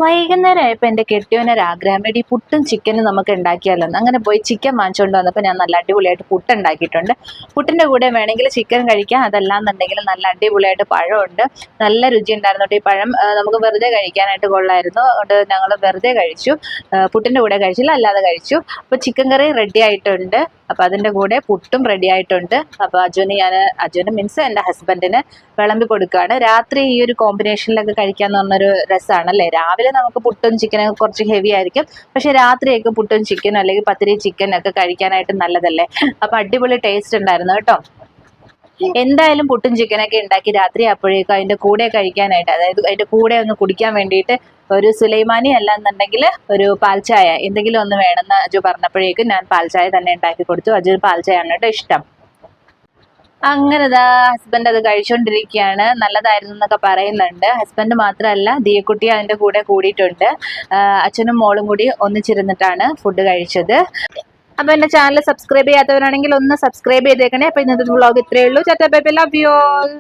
വൈകുന്നേരം ആയപ്പോൾ എൻ്റെ കെട്ടിയോനൊരാഗ്രഹം, എടി പുട്ടും ചിക്കനും നമുക്ക് ഉണ്ടാക്കിയാലോന്ന്. അങ്ങനെ പോയി ചിക്കൻ വാങ്ങിച്ചുകൊണ്ട് വന്നപ്പോൾ ഞാൻ നല്ല അടിപൊളിയായിട്ട് പുട്ട് ഉണ്ടാക്കിയിട്ടുണ്ട്. പുട്ടിൻ്റെ കൂടെ വേണമെങ്കിൽ ചിക്കൻ കഴിക്കാം, അതല്ലാന്നുണ്ടെങ്കിൽ നല്ല അടിപൊളിയായിട്ട് പഴമുണ്ട്, നല്ല രുചി ഉണ്ടായിരുന്നു കേട്ടോ. ഈ പഴം നമുക്ക് വെറുതെ കഴിക്കാനായിട്ട് കൊള്ളായിരുന്നു, അതുകൊണ്ട് ഞങ്ങൾ വെറുതെ കഴിച്ചു. പുട്ടിൻ്റെ കൂടെ കഴിച്ചില്ല, അല്ലാതെ കഴിച്ചു. അപ്പോൾ ചിക്കൻ കറി റെഡി ആയിട്ടുണ്ട്. അപ്പോൾ അതിൻ്റെ കൂടെ പുട്ടും റെഡി ആയിട്ടുണ്ട്. അപ്പോൾ അജുന് മീൻസ് എൻ്റെ ഹസ്ബൻഡിന് വിളമ്പി കൊടുക്കുകയാണ്. രാത്രി ഈ ഒരു കോമ്പിനേഷനിലൊക്കെ കഴിക്കാന്ന് പറഞ്ഞൊരു രസമാണല്ലേ. രാവിലെ നമുക്ക് പുട്ടും ചിക്കനൊക്കെ കുറച്ച് ഹെവി ആയിരിക്കും, പക്ഷെ രാത്രിയൊക്കെ പുട്ടും ചിക്കനും അല്ലെങ്കിൽ പത്തിരി ചിക്കനൊക്കെ കഴിക്കാനായിട്ട് നല്ലതല്ലേ. അപ്പൊ അടിപൊളി ടേസ്റ്റ് ഉണ്ടായിരുന്നു കേട്ടോ. എന്തായാലും പുട്ടും ചിക്കനൊക്കെ ഉണ്ടാക്കി രാത്രി അപ്പോഴേക്കും അതിന്റെ കൂടെ കഴിക്കാനായിട്ട്, അതായത് അതിന്റെ കൂടെ ഒന്ന് കുടിക്കാൻ വേണ്ടിയിട്ട് ഒരു സുലൈമാനി അല്ല എന്നുണ്ടെങ്കിൽ ഒരു പാൽച്ചായ എന്തെങ്കിലും ഒന്ന് വേണമെന്ന് അജു പറഞ്ഞപ്പോഴേക്കും ഞാൻ പാൽച്ചായ തന്നെ ഉണ്ടാക്കി കൊടുത്തു. അജു പാൽച്ചായാണ് കേട്ടോ ഇഷ്ടം. അങ്ങനെ ഹസ്ബൻഡ് അത് കഴിച്ചുകൊണ്ടിരിക്കുകയാണ്. നല്ലതായിരുന്നു എന്നൊക്കെ പറയുന്നുണ്ട്. ഹസ്ബൻഡ് മാത്രമല്ല, ദിയക്കുട്ടി അതിൻ്റെ കൂടെ കൂടിയിട്ടുണ്ട്. അച്ഛനും മോളും കൂടി ഒന്നിച്ചിരുന്നിട്ടാണ് ഫുഡ് കഴിച്ചത്. അപ്പോൾ എൻ്റെ ചാനൽ സബ്സ്ക്രൈബ് ചെയ്യാത്തവരാണെങ്കിൽ ഒന്ന് സബ്സ്ക്രൈബ് ചെയ്തേക്കണേ. അപ്പോൾ ഇന്നത്തെ വ്ളോഗ് ഇത്രയേ ഉള്ളൂ. ചാറ്റാ bye bye, love you all.